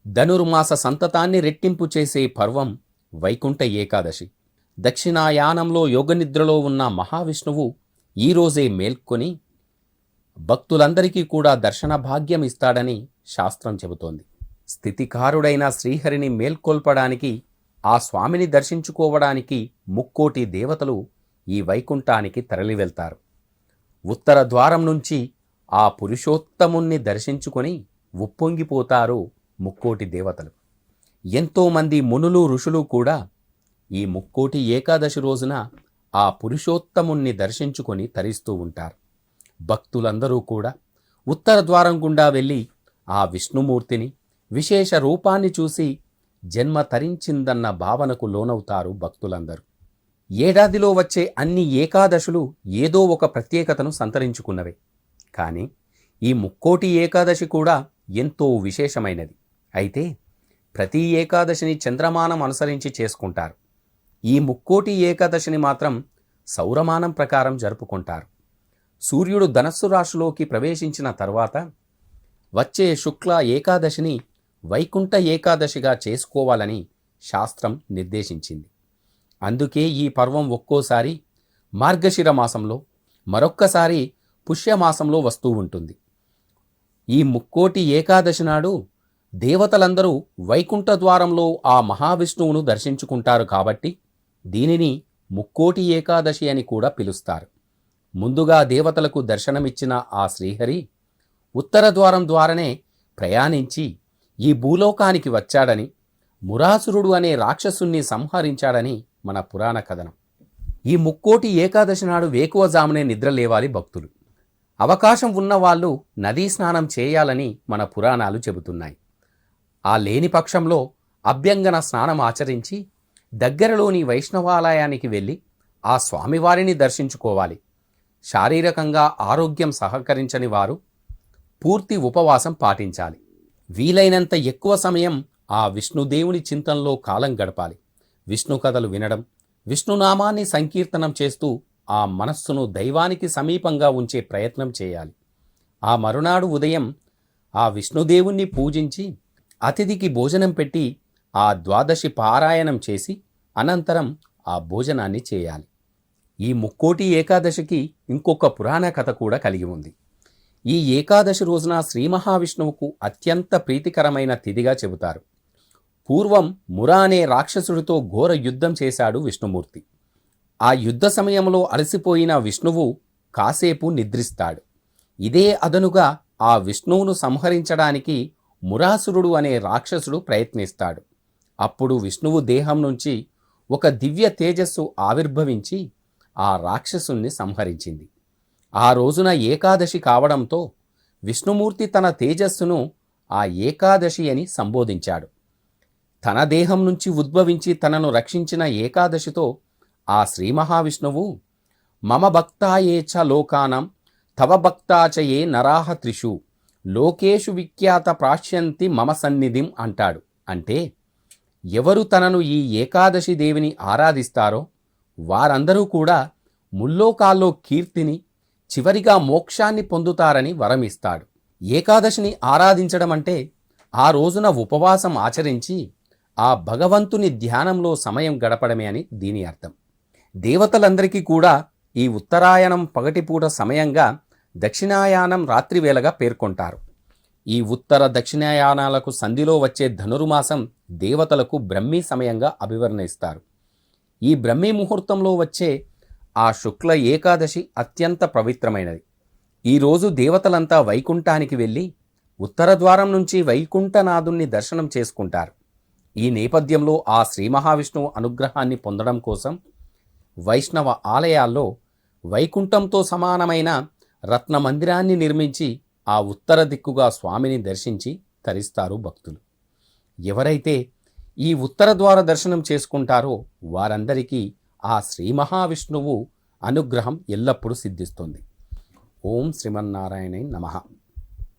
ధనుర్మాస సంతతాన్ని రెట్టింపు చేసే పర్వం వైకుంఠ ఏకాదశి. దక్షిణాయానంలో యోగనిద్రలో ఉన్న మహావిష్ణువు ఈరోజే మేల్కొని భక్తులందరికీ కూడా దర్శన భాగ్యం ఇస్తాడని శాస్త్రం చెబుతోంది. స్థితికారుడైన శ్రీహరిని మేల్కొల్పడానికి, ఆ స్వామిని దర్శించుకోవడానికి ముక్కోటి దేవతలు ఈ వైకుంఠానికి తరలివెళ్తారు. ఉత్తర ద్వారం నుంచి ఆ పురుషోత్తముణ్ణి దర్శించుకొని ఉప్పొంగిపోతారు ముక్కోటి దేవతలు. ఎంతోమంది మునులు ఋషులు కూడా ఈ ముక్కోటి ఏకాదశి రోజున ఆ పురుషోత్తముణ్ణి దర్శించుకొని తరిస్తూ ఉంటారు. భక్తులందరూ కూడా ఉత్తర ద్వారం గుండా వెళ్ళి ఆ విష్ణుమూర్తిని, విశేష రూపాన్ని చూసి జన్మ తరించిందన్న భావనకు లోనవుతారు భక్తులందరూ. ఏడాదిలో వచ్చే అన్ని ఏకాదశులు ఏదో ఒక ప్రత్యేకతను సంతరించుకున్నవే. కానీ ఈ ముక్కోటి ఏకాదశి కూడా ఎంతో విశేషమైనది. అయితే ప్రతి ఏకాదశిని చంద్రమానం అనుసరించి చేసుకుంటారు. ఈ ముక్కోటి ఏకాదశిని మాత్రం సౌరమానం ప్రకారం జరుపుకుంటారు. సూర్యుడు ధనస్సు రాశిలోకి ప్రవేశించిన తర్వాత వచ్చే శుక్ల ఏకాదశిని వైకుంఠ ఏకాదశిగా చేసుకోవాలని శాస్త్రం నిర్దేశించింది. అందుకే ఈ పర్వం ఒక్కోసారి మార్గశిర మాసంలో, మరొక్కసారి పుష్యమాసంలో వస్తూ ఉంటుంది. ఈ ముక్కోటి ఏకాదశి నాడు దేవతలందరూ వైకుంఠ ద్వారంలో ఆ మహావిష్ణువును దర్శించుకుంటారు కాబట్టి దీనిని ముక్కోటి ఏకాదశి అని కూడా పిలుస్తారు. ముందుగా దేవతలకు దర్శనమిచ్చిన ఆ శ్రీహరి ఉత్తర ద్వారం ద్వారానే ప్రయాణించి ఈ భూలోకానికి వచ్చాడని, మురాసురుడు అనే రాక్షసుణ్ణి సంహరించాడని మన పురాణ కథనం. ఈ ముక్కోటి ఏకాదశి నాడు వేకువజామునే నిద్రలేవాలి భక్తులు. అవకాశం ఉన్నవాళ్ళు నదీ స్నానం చేయాలని మన పురాణాలు చెబుతున్నాయి. ఆ లేని పక్షంలో అభ్యంగన స్నానం ఆచరించి దగ్గరలోని వైష్ణవాలయానికి వెళ్ళి ఆ స్వామివారిని దర్శించుకోవాలి. శారీరకంగా ఆరోగ్యం సహకరించని వారు పూర్తి ఉపవాసం పాటించాలి. వీలైనంత ఎక్కువ సమయం ఆ విష్ణుదేవుని చింతనలో కాలం గడపాలి. విష్ణు కథలు వినడం, విష్ణునామాన్ని సంకీర్తనం చేస్తూ ఆ మనస్సును దైవానికి సమీపంగా ఉంచే ప్రయత్నం చేయాలి. ఆ మరునాడు ఉదయం ఆ విష్ణుదేవుణ్ణి పూజించి అతిథికి భోజనం పెట్టి ఆ ద్వాదశి పారాయణం చేసి అనంతరం ఆ భోజనాన్ని చేయాలి. ఈ ముక్కోటి ఏకాదశికి ఇంకొక పురాణ కథ కూడా కలిగి ఉంది. ఈ ఏకాదశి రోజున శ్రీ మహావిష్ణువుకు అత్యంత ప్రీతికరమైన తిథిగా చెబుతారు. పూర్వం మురా అనే రాక్షసుడితో ఘోర యుద్ధం చేశాడు విష్ణుమూర్తి. ఆ యుద్ధ సమయంలో అలసిపోయిన విష్ణువు కాసేపు నిద్రిస్తాడు. ఇదే అదనుగా ఆ విష్ణువును సంహరించడానికి మురాసురుడు అనే రాక్షసుడు ప్రయత్నిస్తాడు. అప్పుడు విష్ణువు దేహం నుంచి ఒక దివ్య తేజస్సు ఆవిర్భవించి ఆ రాక్షసుణ్ణి సంహరించింది. ఆ రోజున ఏకాదశి కావడంతో విష్ణుమూర్తి తన తేజస్సును ఆ ఏకాదశి అని సంబోధించాడు. తన దేహం నుంచి ఉద్భవించి తనను రక్షించిన ఏకాదశితో ఆ శ్రీ మహావిష్ణువు మమ భక్తాయే చ లోకానం తవ భక్తాచయే నరాహ త్రిషు లోకేషు విఖ్యాత ప్రాశ్యంతి మమ సన్నిధిం అంటాడు. అంటే ఎవరు తనను ఈ ఏకాదశి దేవిని ఆరాధిస్తారో వారందరూ కూడా ముల్లోకాల్లో కీర్తిని, చివరిగా మోక్షాన్ని పొందుతారని వరమిస్తాడు. ఏకాదశిని ఆరాధించడం అంటే ఆ రోజున ఉపవాసం ఆచరించి ఆ భగవంతుని ధ్యానంలో సమయం గడపడమే అని దీని అర్థం. దేవతలందరికీ కూడా ఈ ఉత్తరాయణం పగటిపూట సమయంగా, దక్షిణాయానం రాత్రివేళగా పేర్కొంటారు. ఈ ఉత్తర దక్షిణాయానాలకు సంధిలో వచ్చే ధనుర్మాసం దేవతలకు బ్రహ్మీ సమయంగా అభివర్ణిస్తారు. ఈ బ్రహ్మీ ముహూర్తంలో వచ్చే ఆ శుక్ల ఏకాదశి అత్యంత పవిత్రమైనది. ఈరోజు దేవతలంతా వైకుంఠానికి వెళ్ళి ఉత్తర ద్వారం నుంచి వైకుంఠనాథుణ్ణి దర్శనం చేసుకుంటారు. ఈ నేపథ్యంలో ఆ శ్రీ మహావిష్ణువు అనుగ్రహాన్ని పొందడం కోసం వైష్ణవ ఆలయాల్లో వైకుంఠంతో సమానమైన రత్న మందిరాన్ని నిర్మించి ఆ ఉత్తర దిక్కుగా స్వామిని దర్శించి తరిస్తారు భక్తులు. ఎవరైతే ఈ ఉత్తర ద్వార దర్శనం చేసుకుంటారో వారందరికీ ఆ శ్రీ మహావిష్ణువు అనుగ్రహం ఎల్లప్పుడూ సిద్ధిస్తుంది. ఓం శ్రీమన్నారాయణాయ నమః.